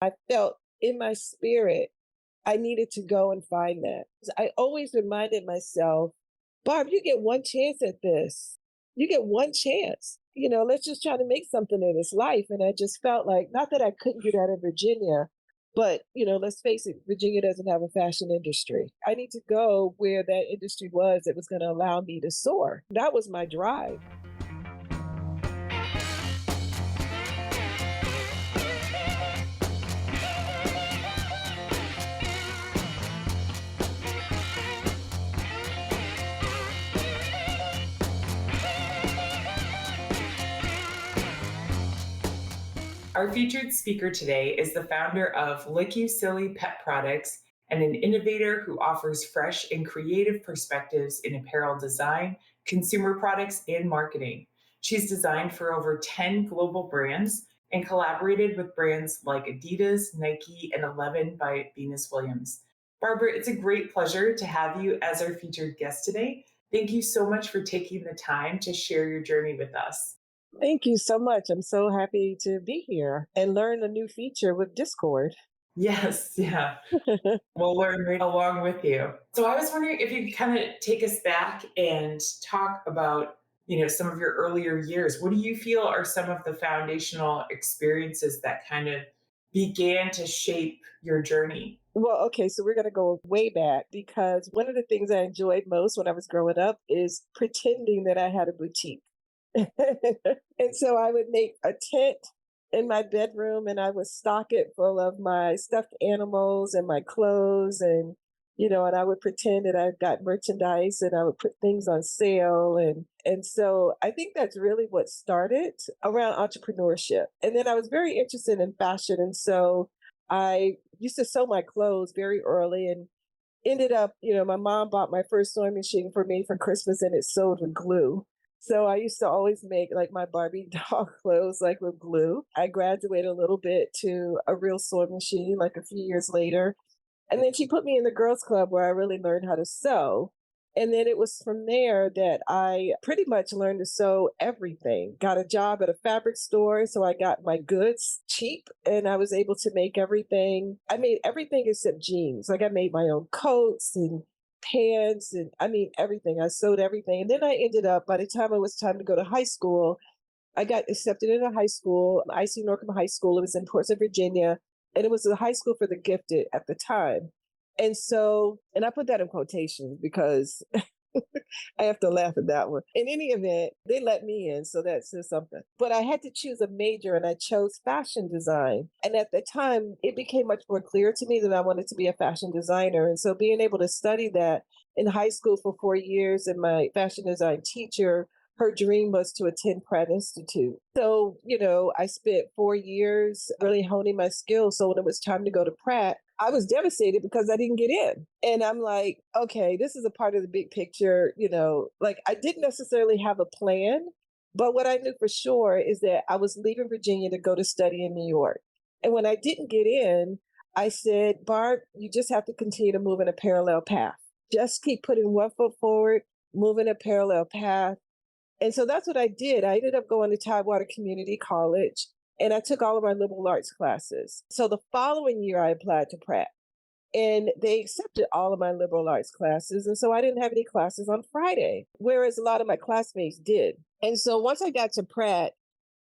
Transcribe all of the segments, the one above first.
I felt in my spirit I needed to go and find that. I always reminded myself, Barb, you get one chance at this. You get one chance. Let's just try to make something of this life. And I just felt like, not that I couldn't do that in Virginia, but let's face it, Virginia doesn't have a fashion industry. I need to go where that industry was that was going to allow me to soar. That was my drive. Our featured speaker today is the founder of Liqui Silly Pet Products and an innovator who offers fresh and creative perspectives in apparel design, consumer products, and marketing. She's designed for over 10 global brands and collaborated with brands like Adidas, Nike, and 11 by Venus Williams. Barbara, it's a great pleasure to have you as our featured guest today. Thank you so much for taking the time to share your journey with us. Thank you so much. I'm so happy to be here and learn a new feature with Discord. Yes, yeah. We'll learn right along with you. So I was wondering if you could kind of take us back and talk about, some of your earlier years. What do you feel are some of the foundational experiences that kind of began to shape your journey? Well, okay, so we're going to go way back because one of the things I enjoyed most when I was growing up is pretending that I had a boutique. And so I would make a tent in my bedroom and I would stock it full of my stuffed animals and my clothes and I would pretend that I got merchandise and I would put things on sale and so I think that's really what started around entrepreneurship. And then I was very interested in fashion and so I used to sew my clothes very early and ended up, my mom bought my first sewing machine for me for Christmas and it sewed with glue. So I used to always make like my Barbie doll clothes like with glue. I graduated a little bit to a real sewing machine like a few years later. And then she put me in the girls club where I really learned how to sew. And then it was from there that I pretty much learned to sew everything. Got a job at a fabric store, so I got my goods cheap and I was able to make everything. I made everything except jeans. Like I made my own coats and pants and I mean everything. I sewed everything. And then I ended up, by the time it was time to go to high school, I got accepted into high school, IC Norcom High School. It was in Portsmouth, Virginia, and it was a high school for the gifted at the time. And so, and I put that in quotations because I have to laugh at that one. In any event, they let me in, so that says something. But I had to choose a major and I chose fashion design. And at the time, it became much more clear to me that I wanted to be a fashion designer. And so being able to study that in high school for 4 years and my fashion design teacher, her dream was to attend Pratt Institute. So, I spent 4 years really honing my skills. So when it was time to go to Pratt, I was devastated because I didn't get in. And I'm like, okay, this is a part of the big picture. Like I didn't necessarily have a plan, but what I knew for sure is that I was leaving Virginia to go to study in New York. And when I didn't get in, I said, Barb, you just have to continue to move in a parallel path. Just keep putting one foot forward, moving a parallel path. And so that's what I did. I ended up going to Tidewater Community College and I took all of my liberal arts classes. So the following year, I applied to Pratt and they accepted all of my liberal arts classes. And so I didn't have any classes on Friday, whereas a lot of my classmates did. And so once I got to Pratt,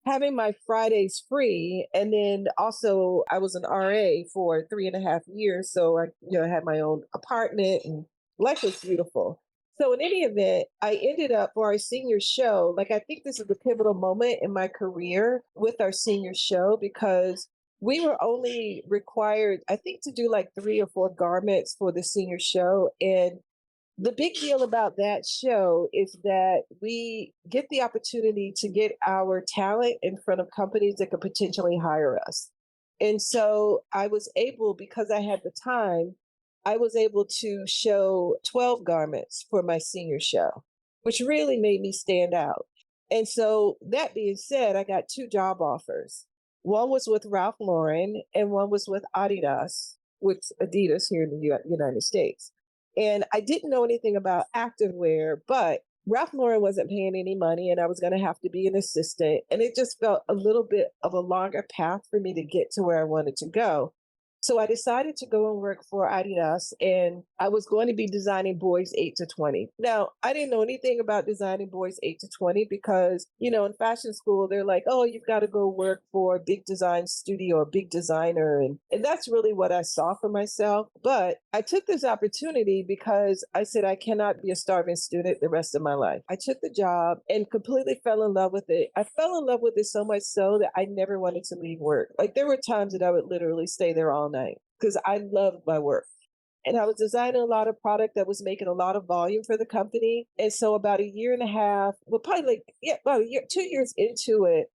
having my Fridays free, and then also I was an RA for 3.5 years. So I had my own apartment and life was beautiful. So in any event, I ended up for our senior show, like I think this is a pivotal moment in my career with our senior show because we were only required, I think, to do like 3 or 4 garments for the senior show. And the big deal about that show is that we get the opportunity to get our talent in front of companies that could potentially hire us. And so I was able, because I had the time, I was able to show 12 garments for my senior show, which really made me stand out. And so that being said, I got 2 job offers. One was with Ralph Lauren and one was with Adidas, with Adidas here in the United States. And I didn't know anything about activewear, but Ralph Lauren wasn't paying any money and I was going to have to be an assistant. And it just felt a little bit of a longer path for me to get to where I wanted to go. So I decided to go and work for Adidas, and I was going to be designing boys 8 to 20. Now, I didn't know anything about designing boys 8 to 20 because, in fashion school, they're like, oh, you've got to go work for a big design studio, a big designer. And that's really what I saw for myself. But I took this opportunity because I said, I cannot be a starving student the rest of my life. I took the job and completely fell in love with it. I fell in love with it so much so that I never wanted to leave work. Like there were times that I would literally stay there all night because I loved my work. And I was designing a lot of product that was making a lot of volume for the company. And so about a year and a half, well, probably about a year, 2 years into it,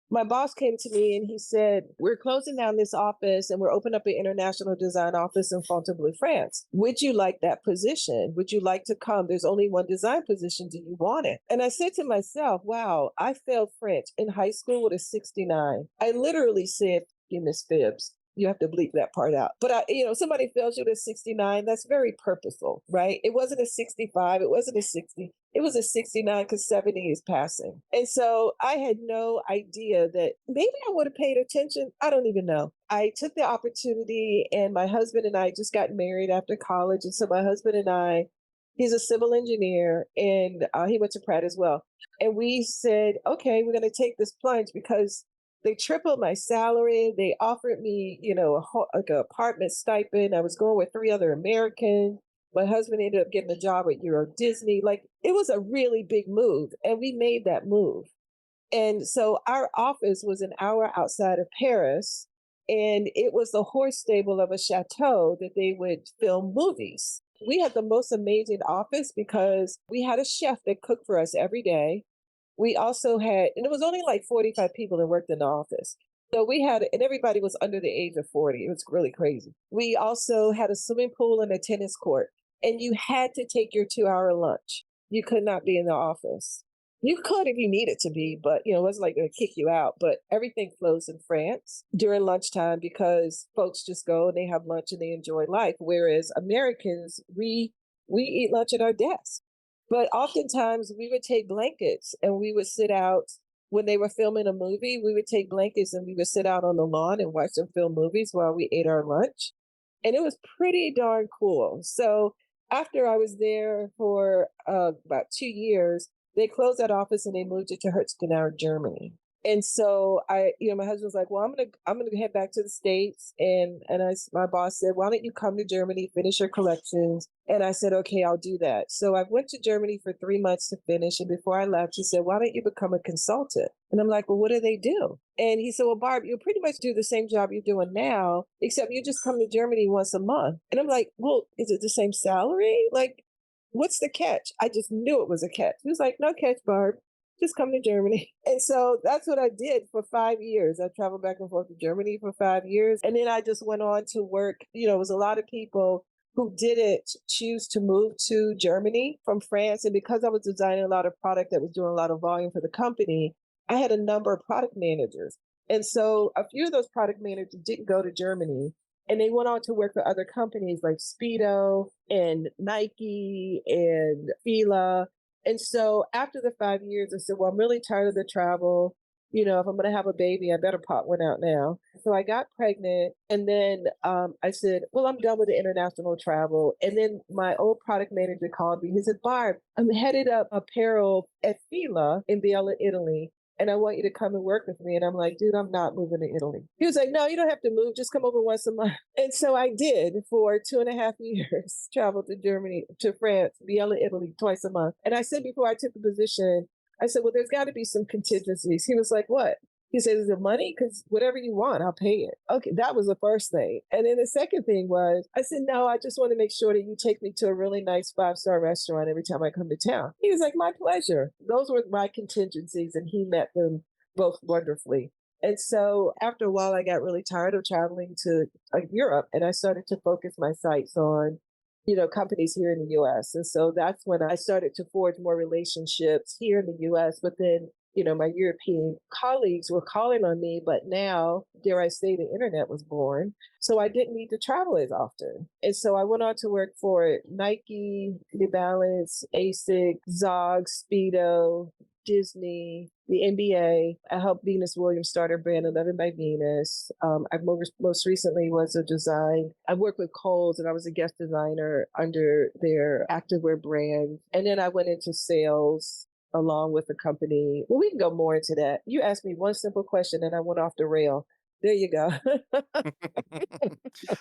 my boss came to me and he said, we're closing down this office and we're opening up an international design office in Fontainebleau, France. Would you like that position? Would you like to come? There's only one design position. Do you want it? And I said to myself, wow, I failed French in high school with a 69. I literally said, you Miss Phibbs. You have to bleep that part out. But somebody fails you at a 69, that's very purposeful, right? It wasn't a 65, it wasn't a 60. It was a 69 because 70 is passing. And so I had no idea that maybe I would have paid attention. I don't even know. I took the opportunity, and my husband and I just got married after college. And so my husband and I, he's a civil engineer, and he went to Pratt as well. And we said, okay, we're going to take this plunge because they tripled my salary. They offered me, like an apartment stipend. I was going with three other Americans. My husband ended up getting a job at Euro Disney. Like it was a really big move, and we made that move. And so our office was an hour outside of Paris, and it was the horse stable of a chateau that they would film movies. We had the most amazing office because we had a chef that cooked for us every day. We also had, and it was only like 45 people that worked in the office. So we had, and everybody was under the age of 40. It was really crazy. We also had a swimming pool and a tennis court, and you had to take your 2 hour lunch. You could not be in the office. You could if you needed to be, but it wasn't like going to kick you out. But everything flows in France during lunchtime because folks just go and they have lunch and they enjoy life. Whereas Americans, we eat lunch at our desk. But oftentimes we would take blankets and we would sit out when they were filming a movie. We would take blankets and we would sit out on the lawn and watch them film movies while we ate our lunch. And it was pretty darn cool. So after I was there for about 2 years, they closed that office and they moved it to Herzogenaurach, Germany. And so my husband was like, well, I'm gonna head back to the States. My boss said, why don't you come to Germany, finish your collections? And I said, okay, I'll do that. So I went to Germany for 3 months to finish. And before I left, he said, why don't you become a consultant? And I'm like, well, what do they do? And he said, well, Barb, you'll pretty much do the same job you're doing now, except you just come to Germany once a month. And I'm like, well, is it the same salary? Like, what's the catch? I just knew it was a catch. He was like, no catch, Barb. Just come to Germany. And so that's what I did for 5 years. I traveled back and forth to Germany for 5 years. And then I just went on to work. It was a lot of people who didn't choose to move to Germany from France. And because I was designing a lot of product that was doing a lot of volume for the company, I had a number of product managers. And so a few of those product managers didn't go to Germany. And they went on to work for other companies like Speedo and Nike and Fila. And so after the 5 years, I said, well, I'm really tired of the travel. If I'm going to have a baby, I better pop one out now. So I got pregnant. And then I said, well, I'm done with the international travel. And then my old product manager called me. He said, Barb, I'm headed up apparel at Fila in Biella, Italy. And I want you to come and work with me. And I'm like, dude, I'm not moving to Italy. He was like, no, you don't have to move. Just come over once a month. And so I did for 2.5 years, traveled to Germany, to France, Biella, Italy, twice a month. And I said before I took the position, I said, well, there's got to be some contingencies. He was like, what? He said, is it money? Because whatever you want, I'll pay it. Okay, that was the first thing. And then the second thing was, I said, no, I just want to make sure that you take me to a really nice 5-star restaurant every time I come to town. He was like, my pleasure. Those were my contingencies, and he met them both wonderfully. And so after a while, I got really tired of traveling to Europe, and I started to focus my sights on companies here in the US. And so that's when I started to forge more relationships here in the US. But then my European colleagues were calling on me, but now, dare I say, the internet was born. So I didn't need to travel as often. And so I went on to work for Nike, New Balance, ASIC, Zog, Speedo, Disney, the NBA. I helped Venus Williams start her brand 11 by Venus. I most recently was a design. I worked with Kohl's and I was a guest designer under their activewear brand. And then I went into sales along with the company. Well, we can go more into that. You asked me one simple question and I went off the rail. There you go.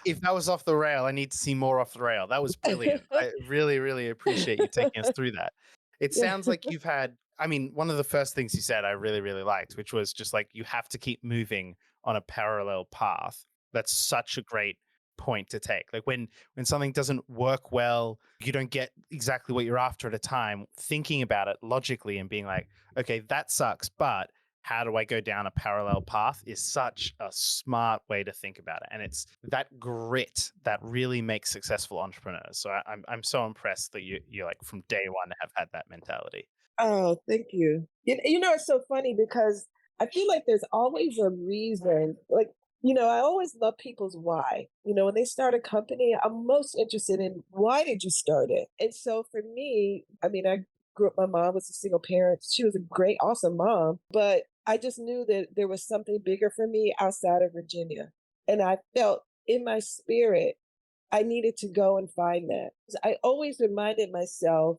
If that was off the rail, I need to see more off the rail. That was brilliant. I really, really appreciate you taking us through that. It sounds like you've had, I mean, one of the first things you said I really, really liked, which was just like you have to keep moving on a parallel path. That's such a great point to take. Like when something doesn't work well, you don't get exactly what you're after at a time, thinking about it logically and being like, okay, that sucks, but how do I go down a parallel path is such a smart way to think about it. And it's that grit that really makes successful entrepreneurs. So I'm so impressed that you like from day one have had that mentality. Oh, thank you. It's so funny because I feel like there's always a reason. Like, I always love people's why. When they start a company, I'm most interested in why did you start it? And so for me, I mean, I grew up, my mom was a single parent. She was a great, awesome mom, but I just knew that there was something bigger for me outside of Virginia. And I felt in my spirit, I needed to go and find that. I always reminded myself,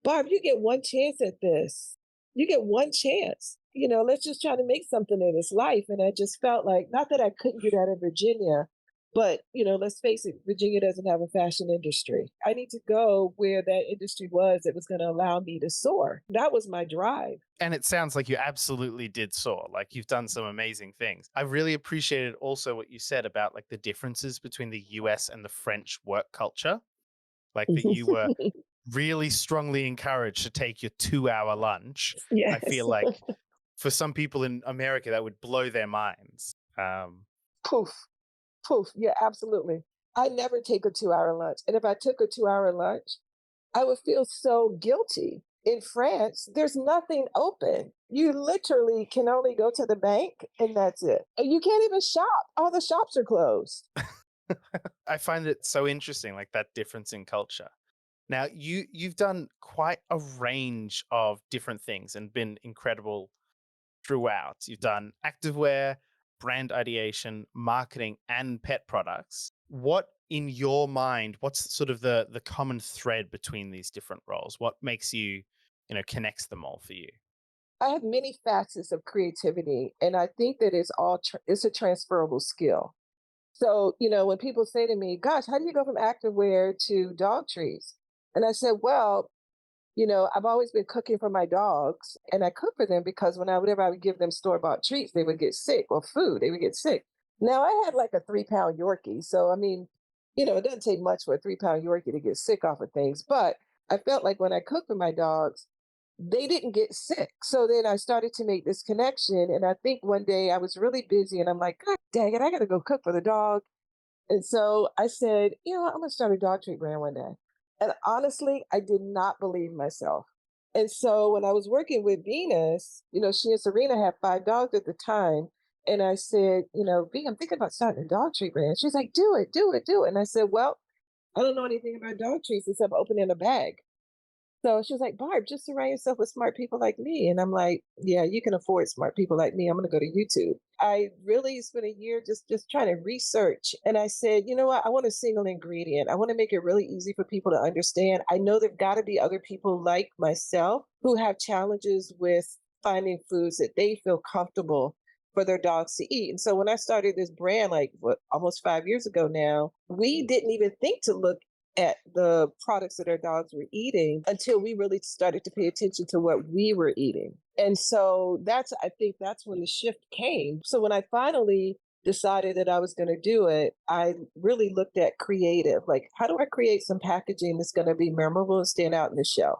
Barb, you get one chance at this. You get one chance. Let's just try to make something of this life. And I just felt like, not that I couldn't get out of Virginia, but, let's face it, Virginia doesn't have a fashion industry. I need to go where that industry was that was going to allow me to soar. That was my drive. And it sounds like you absolutely did soar. Like you've done some amazing things. I really appreciated also what you said about like the differences between the US and the French work culture. Like that you were really strongly encouraged to take your 2 hour lunch. I Yes. feel like for some people in America, that would blow their minds. Poof, poof. Yeah, absolutely. I never take a 2 hour lunch. And if I took a 2 hour lunch, I would feel so guilty. In France, there's nothing open. You literally can only go to the bank and that's it. And you can't even shop. All the shops are closed. I find it so interesting, like that difference in culture. Now, you've done quite a range of different things and been incredible throughout. You've done activewear, brand ideation, marketing, and pet products. What in your mind, what's sort of the common thread between these different roles? What makes connects them all for you? I have many facets of creativity, and I think that it's a transferable skill. So, when people say to me, "Gosh, how do you go from activewear to dog treats?" And I said, "Well, I've always been cooking for my dogs, and I cook for them because whenever I would give them store-bought treats, they would get sick, or food, they would get sick." Now, I had like a 3-pound Yorkie, so I mean, it doesn't take much for a 3-pound Yorkie to get sick off of things, but I felt like when I cooked for my dogs, they didn't get sick. So then I started to make this connection, and I think one day I was really busy, and I'm like, "God dang it, I gotta go cook for the dog." And so I said, I'm gonna start a dog treat brand one day. And honestly, I did not believe myself. And so when I was working with Venus, she and Serena had 5 dogs at the time. And I said, V, I'm thinking about starting a dog treat brand. She's like, do it, do it, do it. And I said, well, I don't know anything about dog treats except opening a bag. So she was like, Barb, just surround yourself with smart people like me. And I'm like, yeah, you can afford smart people like me. I'm going to go to YouTube. I really spent a year just trying to research. And I said, you know what? I want a single ingredient. I want to make it really easy for people to understand. I know there've got to be other people like myself who have challenges with finding foods that they feel comfortable for their dogs to eat. And so when I started this brand, like almost 5 years ago now, we didn't even think to look at the products that our dogs were eating until we really started to pay attention to what we were eating. And so I think that's when the shift came. So when I finally decided that I was going to do it, I really looked at creative, like how do I create some packaging that's going to be memorable and stand out in the shelf?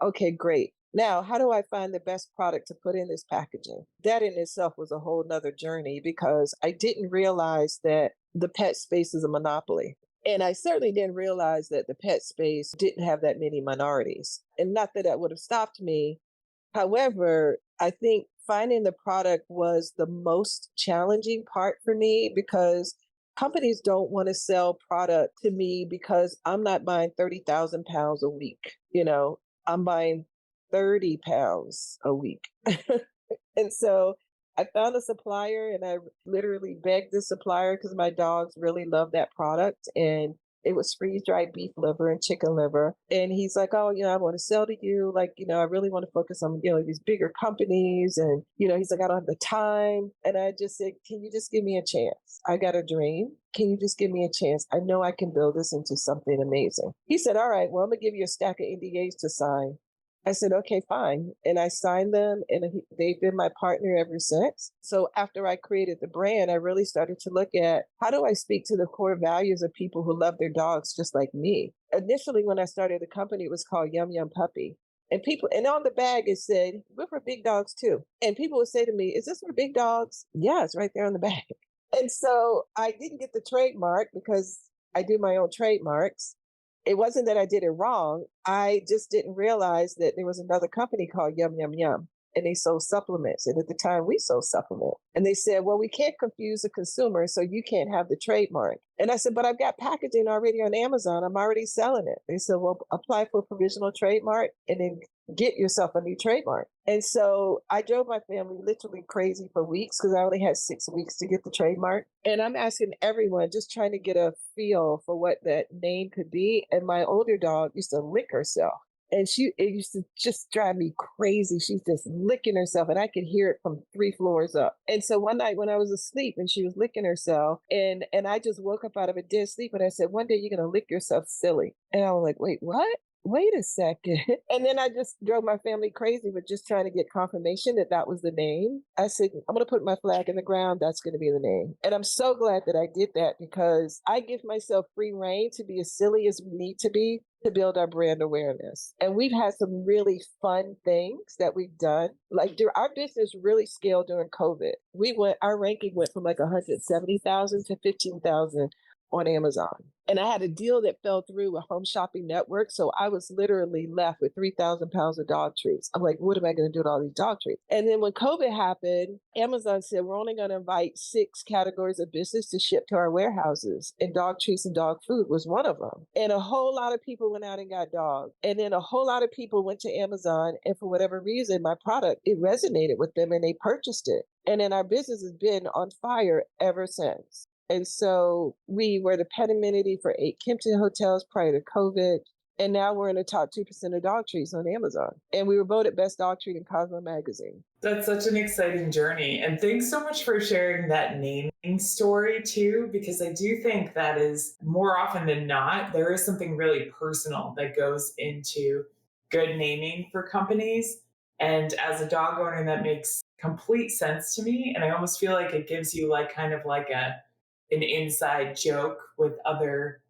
Okay, great. Now, how do I find the best product to put in this packaging? That in itself was a whole nother journey because I didn't realize that the pet space is a monopoly. And I certainly didn't realize that the pet space didn't have that many minorities. And not that that would have stopped me. However, I think finding the product was the most challenging part for me because companies don't want to sell product to me because I'm not buying 30,000 pounds a week. I'm buying 30 pounds a week. And so I found a supplier and I literally begged the supplier because my dogs really love that product. And it was freeze dried beef liver and chicken liver. And he's like, oh, I want to sell to you. Like, I really want to focus on, these bigger companies. And, he's like, I don't have the time. And I just said, can you just give me a chance? I got a dream. Can you just give me a chance? I know I can build this into something amazing. He said, all right, well, I'm going to give you a stack of NDAs to sign. I said, okay, fine. And I signed them and they've been my partner ever since. So after I created the brand, I really started to look at how do I speak to the core values of people who love their dogs just like me. Initially, when I started the company, it was called Yum Yum Puppy. And on the bag, it said, we're for big dogs too. And people would say to me, is this for big dogs? Yeah, it's right there on the bag. And so I didn't get the trademark because I do my own trademarks. It wasn't that I did it wrong. I just didn't realize that there was another company called Yum Yum Yum, and they sold supplements. And at the time, we sold supplements. And they said, well, we can't confuse the consumer, so you can't have the trademark. And I said, but I've got packaging already on Amazon. I'm already selling it. They said, well, apply for a provisional trademark and then get yourself a new trademark. And so I drove my family literally crazy for weeks because I only had 6 weeks to get the trademark. And I'm asking everyone, just trying to get a feel for what that name could be. And my older dog used to lick herself. And it used to just drive me crazy. She's just licking herself, and I could hear it from 3 floors up. And so one night when I was asleep and she was licking herself, and I just woke up out of a dead sleep, and I said, one day you're going to lick yourself silly. And I was like, wait, what? Wait a second. And then I just drove my family crazy with just trying to get confirmation that that was the name. I said, I'm going to put my flag in the ground. That's going to be the name. And I'm so glad that I did that because I give myself free reign to be as silly as we need to be to build our brand awareness. And we've had some really fun things that we've done. Like our business really scaled during COVID. Our ranking went from like 170,000 to 15,000 on Amazon. And I had a deal that fell through with Home Shopping Network. So I was literally left with 3,000 pounds of dog treats. I'm like, what am I going to do with all these dog treats? And then when COVID happened, Amazon said, we're only going to invite 6 categories of business to ship to our warehouses. And dog treats and dog food was one of them. And a whole lot of people went out and got dogs. And then a whole lot of people went to Amazon. And for whatever reason, my product, it resonated with them and they purchased it. And then our business has been on fire ever since. And so we were the pet amenity for 8 Kimpton hotels prior to COVID. And now we're in the top 2% of dog treats on Amazon. And we were voted best dog treat in Cosmo magazine. That's such an exciting journey. And thanks so much for sharing that naming story too, because I do think that is more often than not, there is something really personal that goes into good naming for companies. And as a dog owner, that makes complete sense to me. And I almost feel like it gives you like kind of like an inside joke with other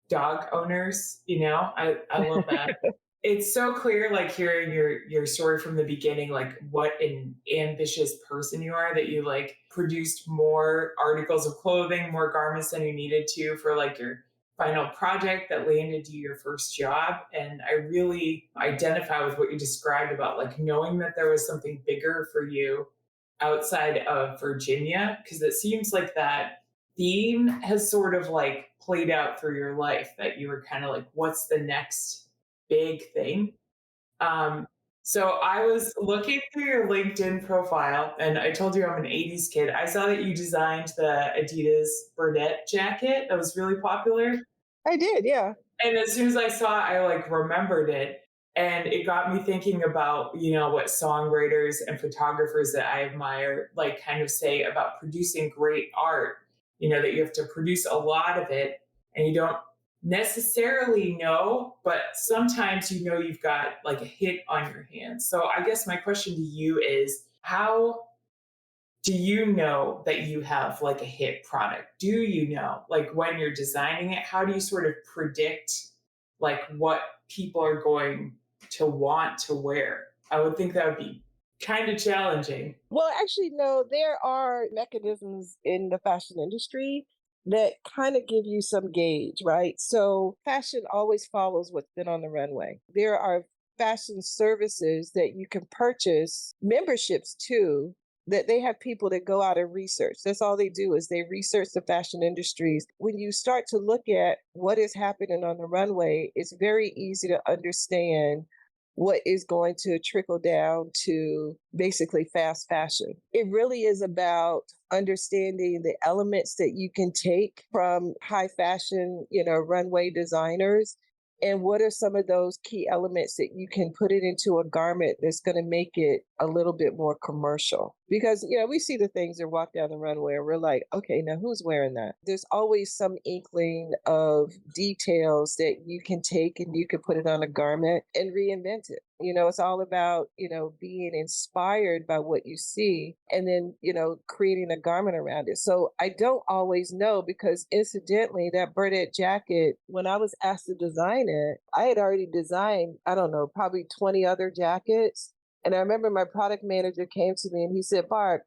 dog owners. I love that. It's so clear, like hearing your story from the beginning, like what an ambitious person you are, that you like produced more articles of clothing, more garments than you needed to for like your final project that landed you your first job. And I really identify with what you described about like knowing that there was something bigger for you outside of Virginia, because it seems like that theme has sort of like played out through your life, that you were kind of like, what's the next big thing? Um, so I was looking through your LinkedIn profile and I told you I'm an 80s kid. I saw that you designed the Adidas Burdette jacket that was really popular. I did, yeah. And as soon as I saw it, I like remembered it. And it got me thinking about, what songwriters and photographers that I admire, like kind of say about producing great art, that you have to produce a lot of it and you don't necessarily know, but sometimes you've got like a hit on your hands. So I guess my question to you is, how do you know that you have like a hit product? Do you know, like when you're designing it, how do you sort of predict like what people are going to want to wear? I would think that would be kind of challenging. Well, actually, no, there are mechanisms in the fashion industry that kind of give you some gauge, right? So fashion always follows what's been on the runway. There are fashion services that you can purchase, memberships too, that they have people that go out and research. That's all they do is they research the fashion industries. When you start to look at what is happening on the runway, it's very easy to understand what is going to trickle down to basically fast fashion. It really is about understanding the elements that you can take from high fashion, runway designers, and what are some of those key elements that you can put it into a garment that's going to make it a little bit more commercial? Because, we see the things that walk down the runway and we're like, okay, now who's wearing that? There's always some inkling of details that you can take and you can put it on a garment and reinvent it. It's all about, being inspired by what you see and then, creating a garment around it. So I don't always know because incidentally, that Burdette jacket, when I was asked to design it, I had already designed, I don't know, probably 20 other jackets. And I remember my product manager came to me and he said, Barb,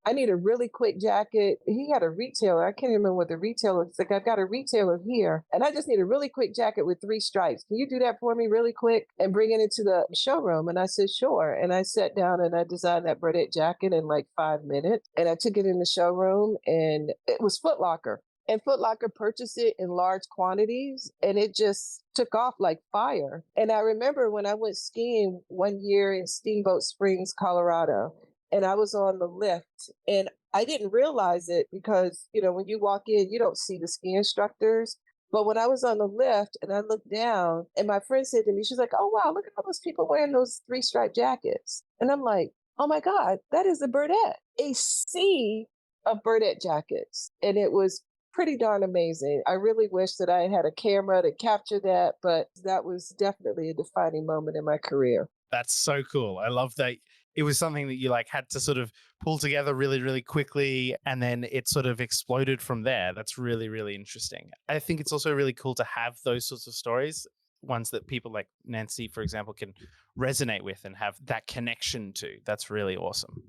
I need a really quick jacket. He had a retailer. I can't remember what the retailer was. Like, I've got a retailer here and I just need a really quick jacket with 3 stripes. Can you do that for me really quick and bring it into the showroom? And I said, sure. And I sat down and I designed that Burdette jacket in like 5 minutes. And I took it in the showroom and it was Foot Locker. And Foot Locker purchased it in large quantities and it just took off like fire. And I remember when I went skiing one year in Steamboat Springs, Colorado, and I was on the lift and I didn't realize it because, when you walk in, you don't see the ski instructors. But when I was on the lift and I looked down and my friend said to me, she's like, oh, wow, look at all those people wearing those 3-stripe jackets. And I'm like, oh my God, that is a Burdette, a sea of Burdette jackets. And it was pretty darn amazing. I really wish that I had a camera to capture that, but that was definitely a defining moment in my career. That's so cool. I love that it was something that you had to sort of pull together really, really quickly, and then it sort of exploded from there. That's really, really interesting. I think it's also really cool to have those sorts of stories, ones that people like Nancy, for example, can resonate with and have that connection to. That's really awesome.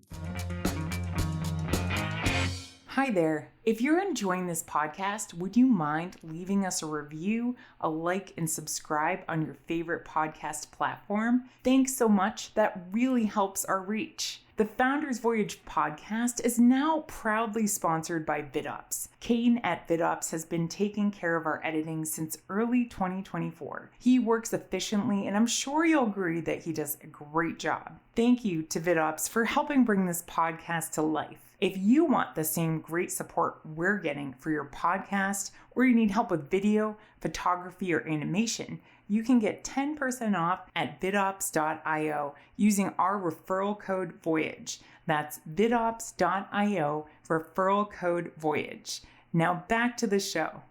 Hi there. If you're enjoying this podcast, would you mind leaving us a review, a like, and subscribe on your favorite podcast platform? Thanks so much. That really helps our reach. The Founders Voyage podcast is now proudly sponsored by VidOps. Kane at VidOps has been taking care of our editing since early 2024. He works efficiently, and I'm sure you'll agree that he does a great job. Thank you to VidOps for helping bring this podcast to life. If you want the same great support we're getting for your podcast, or you need help with video, photography, or animation, you can get 10% off at vidops.io using our referral code Voyage. That's vidops.io, referral code Voyage. Now back to the show.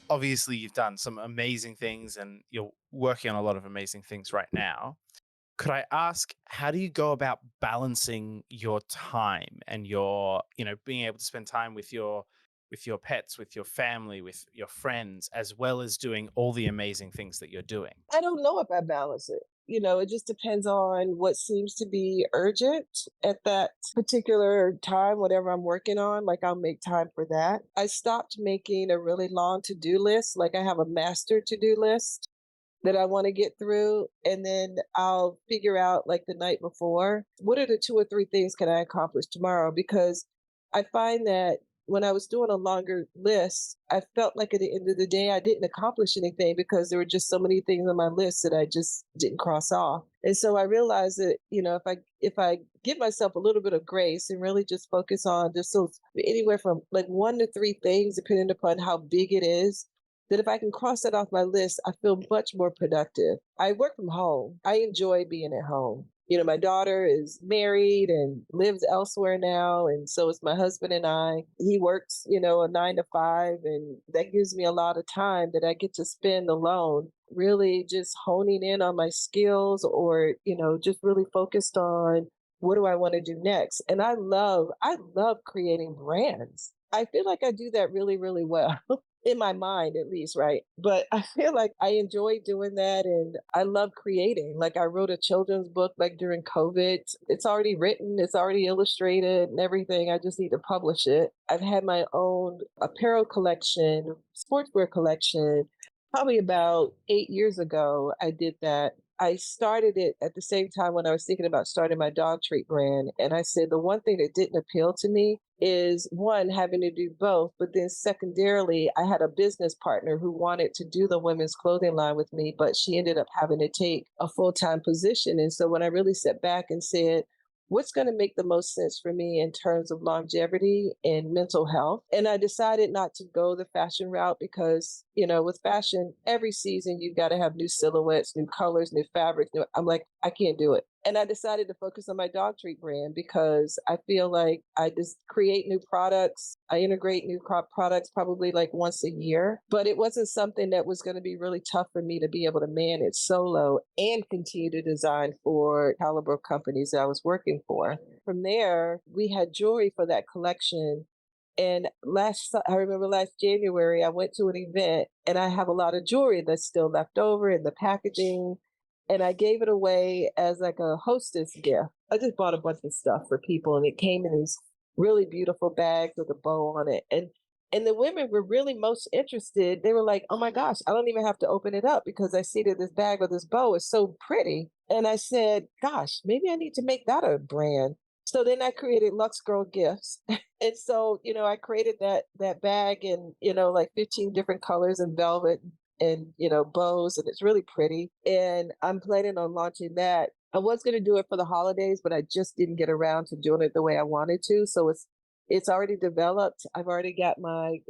Obviously, you've done some amazing things and you're working on a lot of amazing things right now. Could I ask, how do you go about balancing your time and your, being able to spend time with your pets, with your family, with your friends, as well as doing all the amazing things that you're doing? I don't know if I balance it. It just depends on what seems to be urgent at that particular time, whatever I'm working on. Like, I'll make time for that. I stopped making a really long to-do list. Like, I have a master to-do list that I want to get through. And then I'll figure out, like, the night before, what are the 2 or 3 things can I accomplish tomorrow? Because I find that when I was doing a longer list, I felt like at the end of the day, I didn't accomplish anything because there were just so many things on my list that I just didn't cross off. And so I realized that, if I give myself a little bit of grace and really just focus on just anywhere from like 1 to 3 things, depending upon how big it is, that if I can cross that off my list, I feel much more productive. I work from home. I enjoy being at home. My daughter is married and lives elsewhere now. And so is my husband and I. He works, a 9 to 5. And that gives me a lot of time that I get to spend alone, really just honing in on my skills or, just really focused on what do I want to do next. And I love creating brands. I feel like I do that really, really well. In my mind, at least, right? But I feel like I enjoy doing that and I love creating. Like, I wrote a children's book like during COVID. It's already written, it's already illustrated and everything. I just need to publish it. I've had my own apparel collection, sportswear collection. Probably about 8 years ago, I did that. I started it at the same time when I was thinking about starting my dog treat brand. And I said the one thing that didn't appeal to me is one, having to do both. But then secondarily, I had a business partner who wanted to do the women's clothing line with me, but she ended up having to take a full time position. And so when I really sat back and said, what's going to make the most sense for me in terms of longevity and mental health. And I decided not to go the fashion route because, with fashion, every season you've got to have new silhouettes, new colors, new fabrics. I'm like, I can't do it. And I decided to focus on my dog treat brand because I feel like I just create new products. I integrate new products probably like once a year, but it wasn't something that was going to be really tough for me to be able to manage solo and continue to design for caliber companies that I was working for. From there, we had jewelry for that collection. And I remember last January, I went to an event and I have a lot of jewelry that's still left over in the packaging, and I gave it away as like a hostess gift. I just bought a bunch of stuff for people, and it came in these really beautiful bags with a bow on it. And the women were really most interested. They were like, "Oh my gosh, I don't even have to open it up because I see that this bag with this bow is so pretty." And I said, "Gosh, maybe I need to make that a brand." So then I created Lux Girl Gifts. And so, I created that bag in, like 15 different colors and velvet and bows, and it's really pretty, and I'm planning on launching that. I was going to do it for the holidays, but I just didn't get around to doing it the way I wanted to. So it's already developed. I've already got my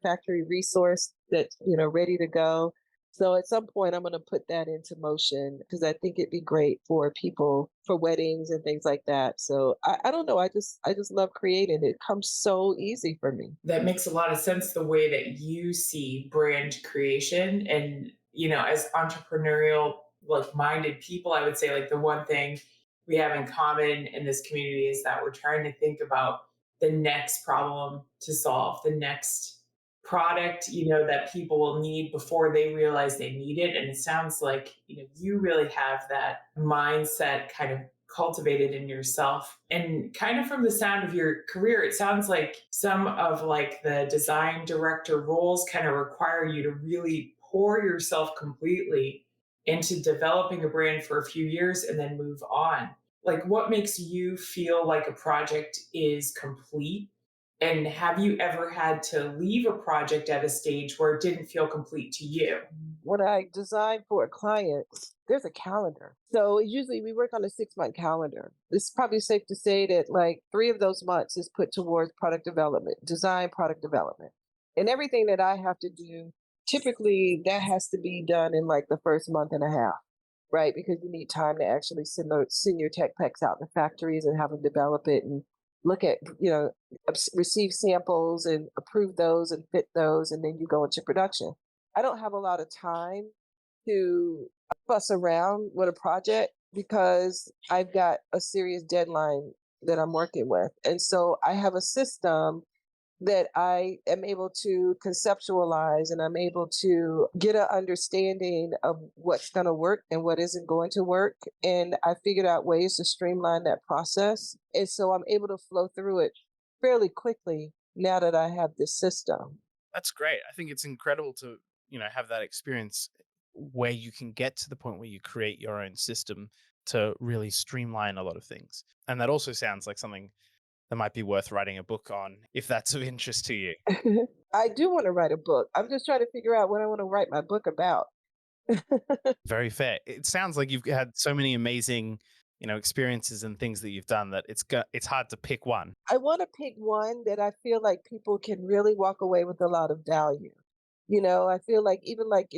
factory resource that's ready to go. So at some point I'm going to put that into motion because I think it'd be great for people for weddings and things like that. So I don't know, I just love creating. It comes so easy for me. That makes a lot of sense the way that you see brand creation. And, as entrepreneurial, like minded people, I would say like the one thing we have in common in this community is that we're trying to think about the next problem to solve, the next product, that people will need before they realize they need it. And it sounds like, you really have that mindset kind of cultivated in yourself. And kind of from the sound of your career, it sounds like some of like the design director roles kind of require you to really pour yourself completely into developing a brand for a few years and then move on. Like, what makes you feel like a project is complete? And have you ever had to leave a project at a stage where it didn't feel complete to you? When I design for a client, there's a calendar. So usually we work on a 6-month calendar. It's probably safe to say that like 3 of those months is put towards product development, design product development. And everything that I have to do, typically that has to be done in like the first month and a half, right? Because you need time to actually send your tech packs out in the factories and have them develop it and look at, receive samples and approve those and fit those, and then you go into production. I don't have a lot of time to fuss around with a project because I've got a serious deadline that I'm working with. And so I have a system that I am able to conceptualize, and I'm able to get an understanding of what's going to work and what isn't going to work. And I figured out ways to streamline that process. And so I'm able to flow through it fairly quickly now that I have this system. That's great. I think it's incredible to, have that experience where you can get to the point where you create your own system to really streamline a lot of things. And that also sounds like something that might be worth writing a book on if that's of interest to you. I do want to write a book. I'm just trying to figure out what I want to write my book about. Very fair. It sounds like you've had so many amazing, experiences and things that you've done that it's hard to pick one. I want to pick one that I feel like people can really walk away with a lot of value. I feel like even like,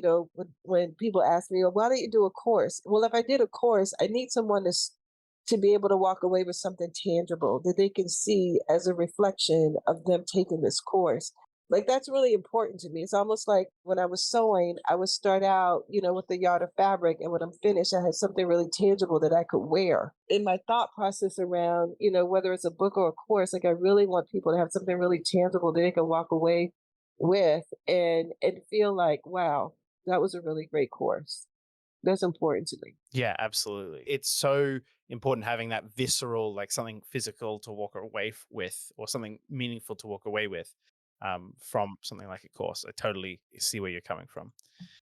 when people ask me, well, why don't you do a course? Well, if I did a course, I need someone to be able to walk away with something tangible that they can see as a reflection of them taking this course. Like that's really important to me. It's almost like when I was sewing, I would start out, with a yard of fabric, and when I'm finished, I had something really tangible that I could wear. In my thought process around, whether it's a book or a course, like I really want people to have something really tangible that they can walk away with and feel like, wow, that was a really great course. That's important to me. Yeah, absolutely. It's so important having that visceral, like something physical to walk away with, or something meaningful to walk away with from something like a course. I totally see where you're coming from.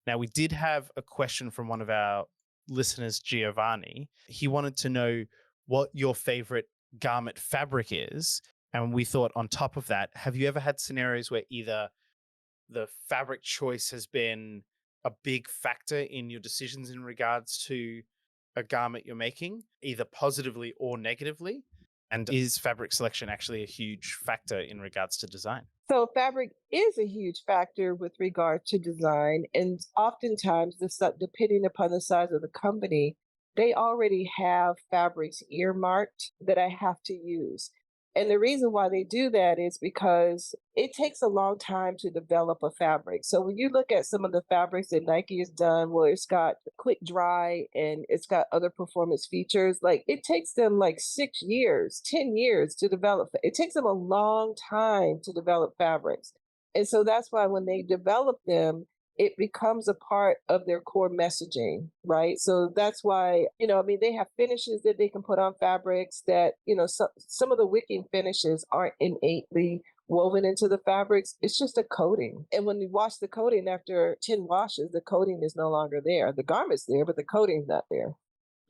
Now, we did have a question from one of our listeners, Giovanni. He wanted to know what your favorite garment fabric is. And we thought on top of that, have you ever had scenarios where either the fabric choice has been a big factor in your decisions in regards to a garment you're making, either positively or negatively? And is fabric selection actually a huge factor in regards to design? So fabric is a huge factor with regard to design, and oftentimes, depending upon the size of the company, they already have fabrics earmarked that I have to use. And the reason why they do that is because it takes a long time to develop a fabric. So when you look at some of the fabrics that Nike has done, where it's got quick dry and it's got other performance features, like it takes them like 6 years, 10 years to develop. It takes them a long time to develop fabrics. And so that's why when they develop them, it becomes a part of their core messaging, right? So that's why, I mean, they have finishes that they can put on fabrics that, some of the wicking finishes aren't innately woven into the fabrics. It's just a coating. And when you wash the coating after 10 washes, the coating is no longer there. The garment's there, but the coating's not there.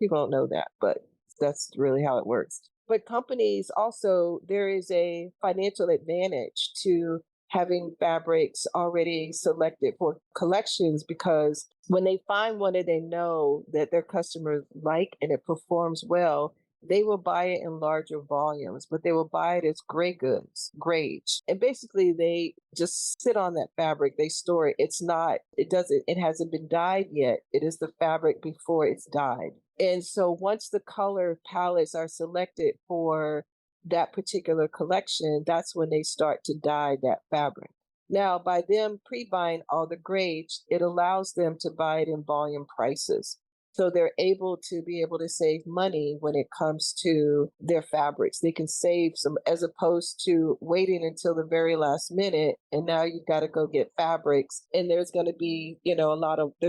People don't know that, but that's really how it works. But companies also, there is a financial advantage to having fabrics already selected for collections, because when they find one that they know that their customers like and it performs well, they will buy it in larger volumes, but they will buy it as gray goods, grades. And basically they just sit on that fabric, they store it. It hasn't been dyed yet. It is the fabric before it's dyed. And so once the color palettes are selected for that particular collection, that's when they start to dye that fabric. Now, by them pre-buying all the grades, it allows them to buy it in volume prices. So they're able to save money when it comes to their fabrics. They can save some, as opposed to waiting until the very last minute. And now you've got to go get fabrics, and there's going to be, there's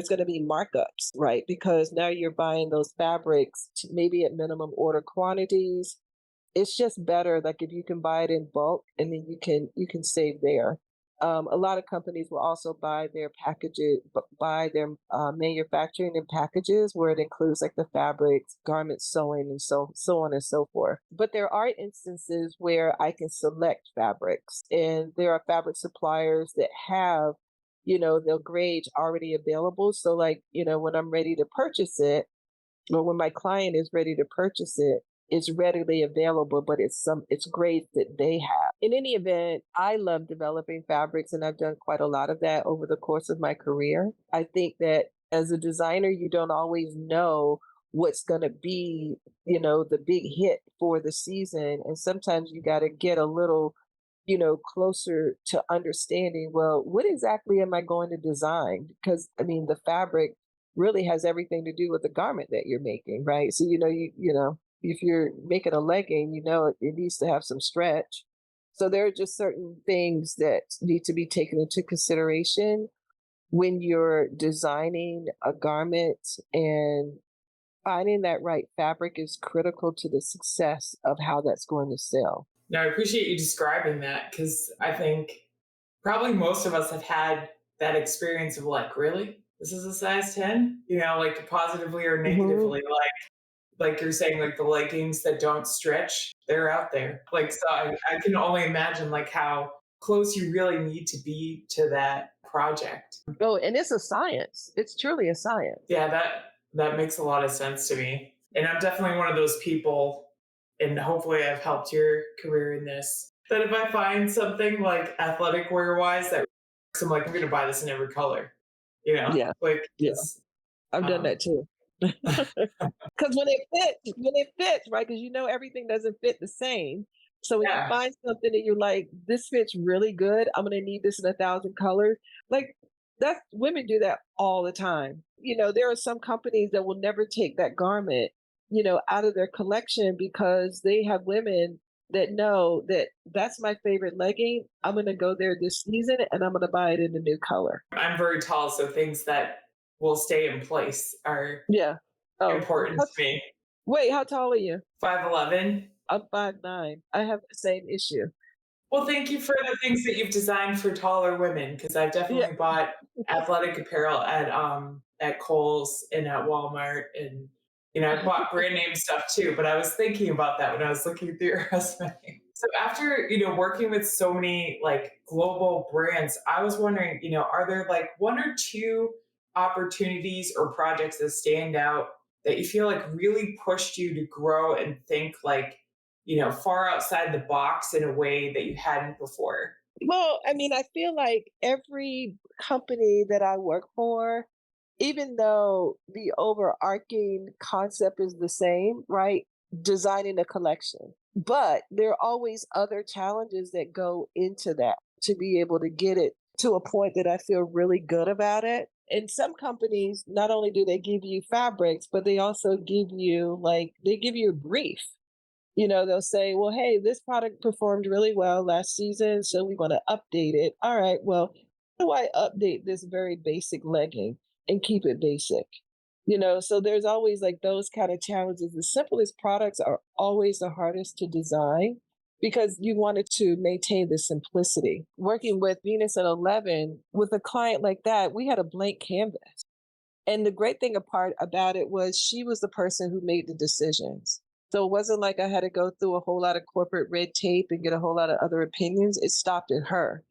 going to be markups, right? Because now you're buying those fabrics maybe at minimum order quantities. It's just better, like if you can buy it in bulk, and then you can save there. A lot of companies will also buy their manufacturing in packages where it includes like the fabrics, garment sewing, and so on and so forth. But there are instances where I can select fabrics, and there are fabric suppliers that have, their grades already available. So like, when I'm ready to purchase it, or when my client is ready to purchase it, it's readily available, but it's grades that they have. In any event, I love developing fabrics, and I've done quite a lot of that over the course of my career. I think that as a designer, you don't always know what's going to be, the big hit for the season. And sometimes you got to get a little, closer to understanding, well, what exactly am I going to design? Because I mean, the fabric really has everything to do with the garment that you're making, right? So, if you're making a legging, it needs to have some stretch. So there are just certain things that need to be taken into consideration when you're designing a garment, and finding that right fabric is critical to the success of how that's going to sell. Now, I appreciate you describing that, because I think probably most of us have had that experience of like, really? This is a size 10? Like positively or Hmm. negatively. Like you're saying, like the leggings that don't stretch, they're out there. Like, so I can only imagine like how close you really need to be to that project. Oh, and it's a science. It's truly a science. Yeah, that makes a lot of sense to me. And I'm definitely one of those people, and hopefully I've helped your career in this, that if I find something like athletic wear wise that I'm like, I'm gonna buy this in every color, Yeah, like yeah, 'cause, I've done um, that too. Because when it fits, right? Because everything doesn't fit the same. So when you yeah. find something that you're like, this fits really good, I'm gonna need this in 1,000 colors. Like that's women do that all the time. There are some companies that will never take that garment, out of their collection, because they have women that know that that's my favorite legging. I'm gonna go there this season, and I'm gonna buy it in a new color. I'm very tall, so things that will stay in place are Yeah. Oh, important to me. wait, how tall are you? 5'11". I'm 5'9". I have the same issue. Well, thank you for the things that you've designed for taller women because I've Yeah. definitely bought athletic apparel at Kohl's and at Walmart, and I've bought brand name stuff too. But I was thinking about that when I was looking through your resume. So after working with so many like global brands, I was wondering, are there like one or two opportunities or projects that stand out that you feel like really pushed you to grow and think like far outside the box in a way that you hadn't before? Well, I mean, I feel like every company that I work for, even though the overarching concept is the same, right? Designing a collection. But there are always other challenges that go into that to be able to get it to a point that I feel really good about it. And some companies, not only do they give you fabrics, but they also give you they give you a brief. They'll say, well, hey, this product performed really well last season, so we want to update it. All right, well, how do I update this very basic legging and keep it basic? So there's always like those kind of challenges. The simplest products are always the hardest to design because you wanted to maintain the simplicity. Working with Venus and 11, with a client like that, we had a blank canvas. And the great thing apart about it was she was the person who made the decisions. So it wasn't like I had to go through a whole lot of corporate red tape and get a whole lot of other opinions. It stopped at her.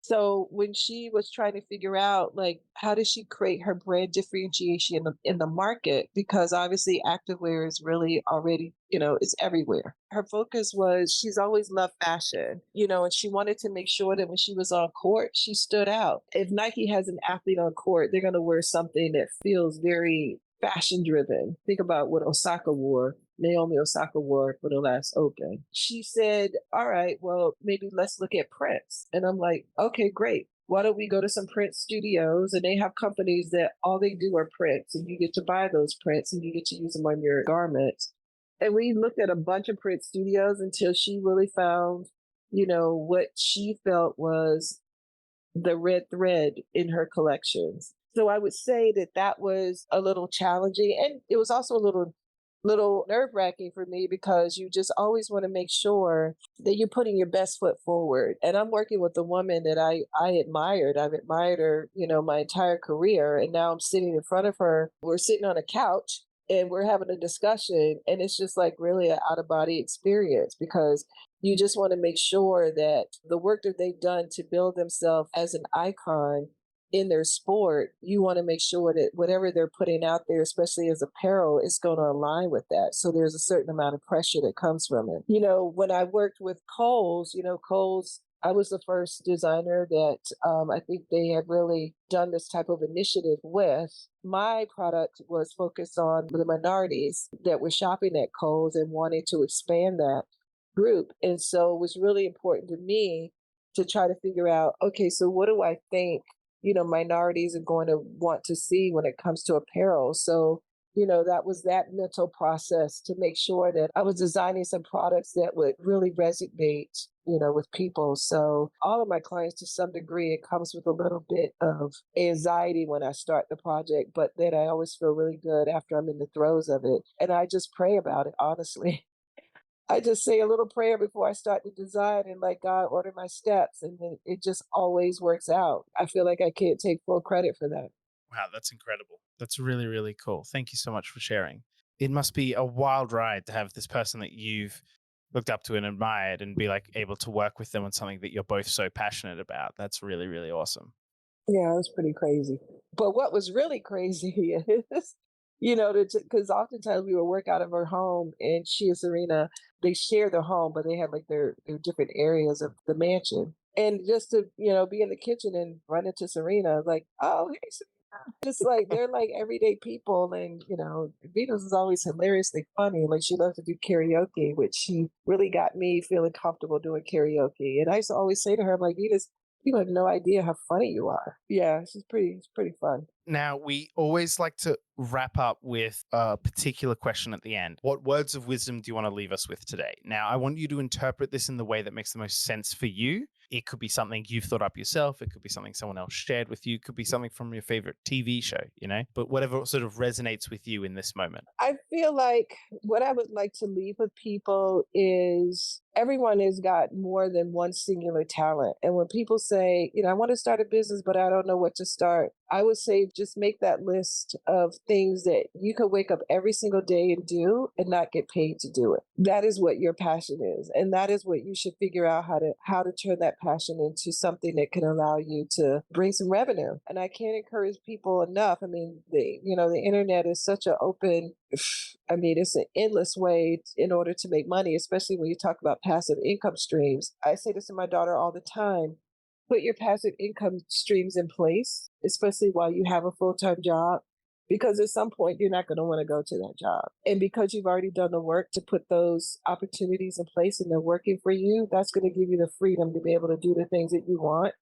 So when she was trying to figure out like how does she create her brand differentiation in the market, because obviously activewear is really already, it's everywhere. Her focus was she's always loved fashion, and she wanted to make sure that when she was on court, she stood out. If Nike has an athlete on court, they're going to wear something that feels very fashion driven. Think about what Osaka wore. Naomi Osaka wore for the last Open. She said, all right, well, maybe let's look at prints. And I'm like, okay, great. Why don't we go to some print studios? And they have companies that all they do are prints, and you get to buy those prints and you get to use them on your garments. And we looked at a bunch of print studios until she really found, what she felt was the red thread in her collections. So I would say that that was a little challenging, and it was also a little nerve-wracking for me because you just always want to make sure that you're putting your best foot forward. And I'm working with a woman that I admired. I've admired her, my entire career. And now I'm sitting in front of her. We're sitting on a couch and we're having a discussion. And it's just like really an out-of-body experience because you just want to make sure that the work that they've done to build themselves as an icon in their sport, you want to make sure that whatever they're putting out there, especially as apparel, is going to align with that. So there's a certain amount of pressure that comes from it. When I worked with Kohl's, Kohl's, I was the first designer that I think they had really done this type of initiative with. My product was focused on the minorities that were shopping at Kohl's and wanting to expand that group. And so it was really important to me to try to figure out, okay, so what do I think minorities are going to want to see when it comes to apparel. So, that was that mental process to make sure that I was designing some products that would really resonate, with people. So all of my clients, to some degree, it comes with a little bit of anxiety when I start the project, but then I always feel really good after I'm in the throes of it. And I just pray about it, honestly. I just say a little prayer before I start to design and like God order my steps, and then it just always works out. I feel like I can't take full credit for that. Wow, that's incredible. That's really, really cool. Thank you so much for sharing. It must be a wild ride to have this person that you've looked up to and admired and be like able to work with them on something that you're both so passionate about. That's really, really awesome. Yeah, it was pretty crazy. But what was really crazy is, because oftentimes we would work out of her home, and she and Serena, they share their home, but they have like their different areas of the mansion. And just to, be in the kitchen and run into Serena, like, oh, hey, Serena. Just like they're like everyday people. And, Venus is always hilariously funny. Like she loves to do karaoke, which she really got me feeling comfortable doing karaoke. And I used to always say to her, I'm like, Venus, you have no idea how funny you are. Yeah, it's pretty fun. Now, we always like to wrap up with a particular question at the end. What words of wisdom do you want to leave us with today? Now, I want you to interpret this in the way that makes the most sense for you. It could be something you've thought up yourself. It could be something someone else shared with you. It could be something from your favorite TV show, but whatever sort of resonates with you in this moment. I feel like what I would like to leave with people is everyone has got more than one singular talent. And when people say, I want to start a business, but I don't know what to start, I would say just make that list of things that you could wake up every single day and do and not get paid to do it. That is what your passion is. And that is what you should figure out how to turn that passion into something that can allow you to bring some revenue. And I can't encourage people enough. I mean, the internet is such an open, it's an endless way in order to make money, especially when you talk about passive income streams. I say this to my daughter all the time. Put your passive income streams in place, especially while you have a full-time job, because at some point you're not going to want to go to that job. And because you've already done the work to put those opportunities in place and they're working for you, that's going to give you the freedom to be able to do the things that you want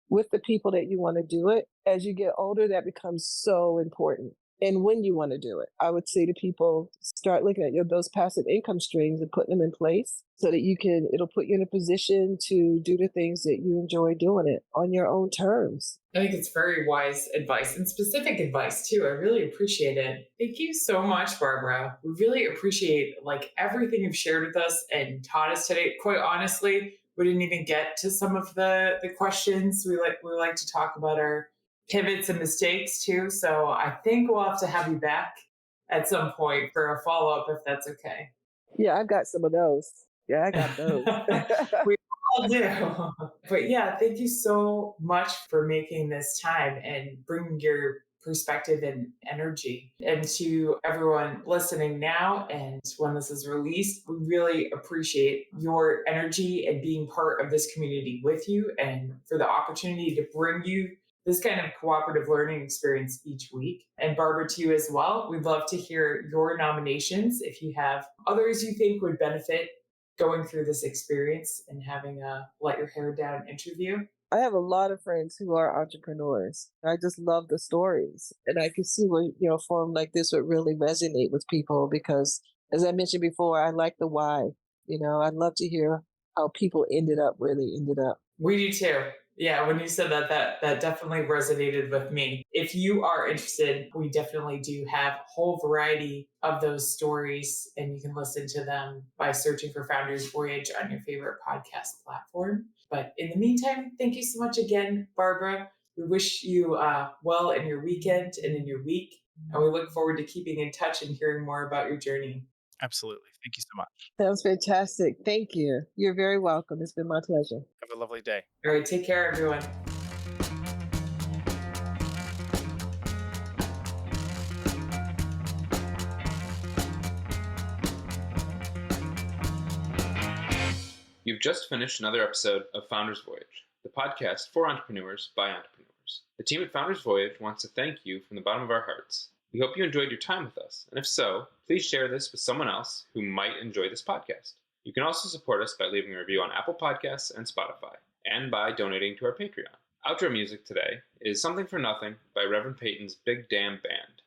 with the people that you want to do it. As you get older, that becomes so important. And when you want to do it, I would say to people, start looking at those passive income streams and putting them in place so that it'll put you in a position to do the things that you enjoy doing it on your own terms. I think it's very wise advice and specific advice too. I really appreciate it. Thank you so much, Barbara. We really appreciate everything you've shared with us and taught us today. Quite honestly, we didn't even get to some of the questions. We like to talk about our pivots and mistakes too. So I think we'll have to have you back at some point for a follow-up if that's okay. Yeah, I've got some of those. Yeah, I got those. We all do. But yeah, thank you so much for making this time and bringing your perspective and energy. And to everyone listening now and when this is released, we really appreciate your energy and being part of this community with you and for the opportunity to bring you this kind of cooperative learning experience each week. And Barbara, to you as well, we'd love to hear your nominations if you have others you think would benefit going through this experience and having a let your hair down interview. I have a lot of friends who are entrepreneurs. I just love the stories. And I can see where, a forum like this would really resonate with people because, as I mentioned before, I like the why. I'd love to hear how people ended up where they ended up. We do too. Yeah, when you said that definitely resonated with me. If you are interested, we definitely do have a whole variety of those stories, and you can listen to them by searching for Founders Voyage on your favorite podcast platform. But in the meantime, thank you so much again, Barbara. We wish you well in your weekend and in your week, and we look forward to keeping in touch and hearing more about your journey. Absolutely. Thank you so much. Sounds fantastic. Thank you. You're very welcome. It's been my pleasure. Have a lovely day. All right, take care, everyone. You've just finished another episode of Founders Voyage, the podcast for entrepreneurs by entrepreneurs. The team at Founders Voyage wants to thank you from the bottom of our hearts. We hope you enjoyed your time with us, and if so, please share this with someone else who might enjoy this podcast. You can also support us by leaving a review on Apple Podcasts and Spotify, and by donating to our Patreon. Outro music today is Something for Nothing by Reverend Peyton's Big Damn Band.